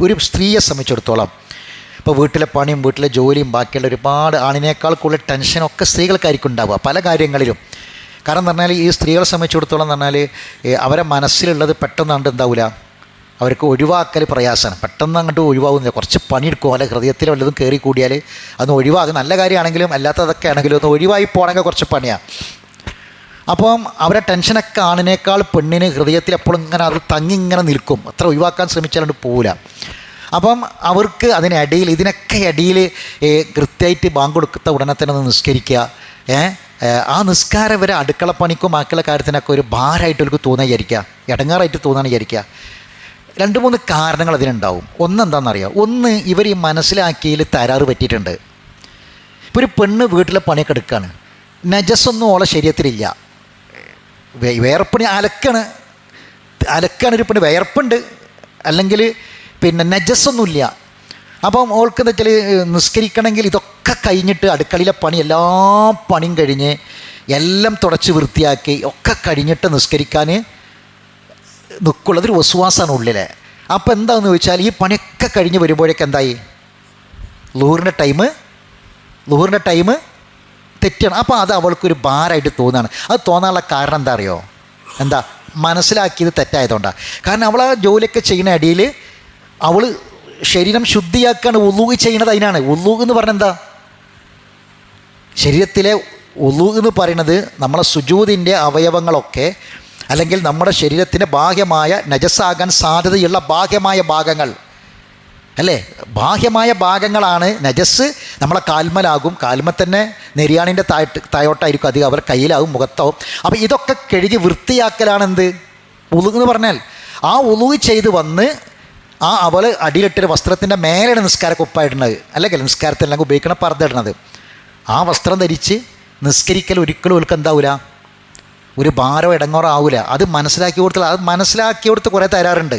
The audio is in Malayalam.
ഒരു സ്ത്രീയെ സംബന്ധിച്ചിടത്തോളം ഇപ്പോൾ വീട്ടിലെ പണിയും വീട്ടിലെ ജോലിയും ബാക്കിയുള്ള ഒരുപാട് ആണിനേക്കാൾ കൂടുതൽ ടെൻഷനൊക്കെ സ്ത്രീകൾക്കായിരിക്കും ഉണ്ടാവുക പല കാര്യങ്ങളിലും. കാരണം എന്ന് പറഞ്ഞാൽ ഈ സ്ത്രീകളെ സംബന്ധിച്ചിടത്തോളം എന്ന് പറഞ്ഞാൽ അവരെ മനസ്സിലുള്ളത് പെട്ടെന്ന് കണ്ട് എന്താവില്ല, അവർക്ക് ഒഴിവാക്കൽ പ്രയാസമാണ്. പെട്ടെന്ന് അങ്ങോട്ട് ഒഴിവാകുന്നില്ല, കുറച്ച് പണിയെടുക്കും. അല്ലെ ഹൃദയത്തിൽ വല്ലതും കയറി കൂടിയാൽ അതൊന്ന് ഒഴിവാകും. നല്ല കാര്യമാണെങ്കിലും അല്ലാത്തതൊക്കെ ആണെങ്കിലും ഒന്ന് ഒഴിവായി പോകണമെങ്കിൽ കുറച്ച് പണിയാണ്. അപ്പം അവരെ ടെൻഷനൊക്കെ ആണിനേക്കാൾ പെണ്ണിന് ഹൃദയത്തിൽ എപ്പോഴും ഇങ്ങനെ അത് തങ്ങിങ്ങനെ നിൽക്കും. അത്ര ഒഴിവാക്കാൻ ശ്രമിച്ചാലും പോവില്ല. അപ്പം അവർക്ക് അതിനിടയിൽ ഇതിനൊക്കെ ഇടയിൽ കൃത്യമായിട്ട് ബാങ്ക് കൊടുത്ത ഉടനെ തന്നെ ഒന്ന് നിസ്കരിക്കുക. ആ നിസ്കാരം വരെ അടുക്കളപ്പണിക്കും ബാക്കിയുള്ള കാര്യത്തിനൊക്കെ ഒരു ഭാരമായിട്ട് അവർക്ക് തോന്നാൻ വിചാരിക്കുക, ഇടങ്ങാറായിട്ട് തോന്നാൻ വിചാരിക്കുക. 2-3 കാരണങ്ങൾ അതിനുണ്ടാവും. ഒന്നെന്താണെന്നറിയാം, ഒന്ന് ഇവർ ഈ മനസ്സിലാക്കിയതിൽ തരാറ് പറ്റിയിട്ടുണ്ട്. ഇപ്പോൾ ഒരു പെണ്ണ് വീട്ടിലെ പണിയൊക്കെ എടുക്കുകയാണ്, നജസ്സൊന്നും ഓളെ ശരീരത്തിലില്ല, വേർപ്പണി അലക്കാണ് ഒരു പെണ്ണ്, വേർപ്പുണ്ട്, അല്ലെങ്കിൽ പിന്നെ നജസ്സൊന്നുമില്ല. അപ്പം ഓൾക്ക് എന്താ വെച്ചാൽ നിസ്കരിക്കണമെങ്കിൽ ഇതൊക്കെ കഴിഞ്ഞിട്ട് അടുക്കളയിലെ പണി എല്ലാ പണിയും കഴിഞ്ഞ് എല്ലാം തുടച്ച് വൃത്തിയാക്കി ഒക്കെ കഴിഞ്ഞിട്ട് നിസ്കരിക്കാൻ നിൽക്കുള്ളതൊരു വസുവാസമാണ് ഉള്ളിലെ. അപ്പോൾ എന്താണെന്ന് ചോദിച്ചാൽ ഈ പണിയൊക്കെ കഴിഞ്ഞ് വരുമ്പോഴേക്ക് എന്തായി, ളുഹറിൻ്റെ ടൈം തെറ്റാണ്. അപ്പോൾ അത് അവൾക്കൊരു ഭാരമായിട്ട് തോന്നുകയാണ്. അത് തോന്നാനുള്ള കാരണം എന്താ അറിയോ, എന്താ മനസ്സിലാക്കിയത് തെറ്റായതുകൊണ്ടാണ്. കാരണം അവൾ ആ ജോലിയൊക്കെ ചെയ്യുന്ന ഇടയിൽ അവൾ ശരീരം ശുദ്ധിയാക്കാണ്, വുളൂ ചെയ്യുന്നത് അതിനാണ്. വുളൂ എന്ന് പറഞ്ഞാൽ എന്താ, ശരീരത്തിലെ വുളൂ എന്ന് പറയുന്നത് നമ്മളെ സുജൂദിൻ്റെ അവയവങ്ങളൊക്കെ അല്ലെങ്കിൽ നമ്മുടെ ശരീരത്തിൻ്റെ ബാഹ്യമായ നജസ്സാകാൻ സാധ്യതയുള്ള ബാഹ്യമായ ഭാഗങ്ങൾ അല്ലേ, ബാഹ്യമായ ഭാഗങ്ങളാണ് നജസ്. നമ്മളെ കാൽമലാകും, കാൽമ തന്നെ നെരിയാണിൻ്റെ തായോട്ടായിരിക്കും അധികം, അവർ കയ്യിലാവും, മുഖത്താവും. അപ്പോൾ ഇതൊക്കെ കഴുകി വൃത്തിയാക്കലാണ് എന്ത് വുളൂ എന്ന് പറഞ്ഞാൽ. ആ വുളൂ ചെയ്ത് വന്ന് അവൾ അടിയിലിട്ടൊരു വസ്ത്രത്തിൻ്റെ മേലെയാണ് നിസ്കാരക്കുപ്പായിടുന്നത്, അല്ലെങ്കിൽ നിസ്കാരത്തിലെല്ലാം ഉപയോഗിക്കണ പർദ്ദ ഇടുന്നത്. ആ വസ്ത്രം ധരിച്ച് നിസ്കരിക്കൽ ഒരിക്കലും അവൾക്ക് എന്താവില്ല, ഒരു ഭാരോ ഇടങ്ങോറോ ആവില്ല. അത് മനസ്സിലാക്കി കൊടുത്താൽ, അത് മനസ്സിലാക്കി കൊടുത്ത് കുറേ തരാറുണ്ട്.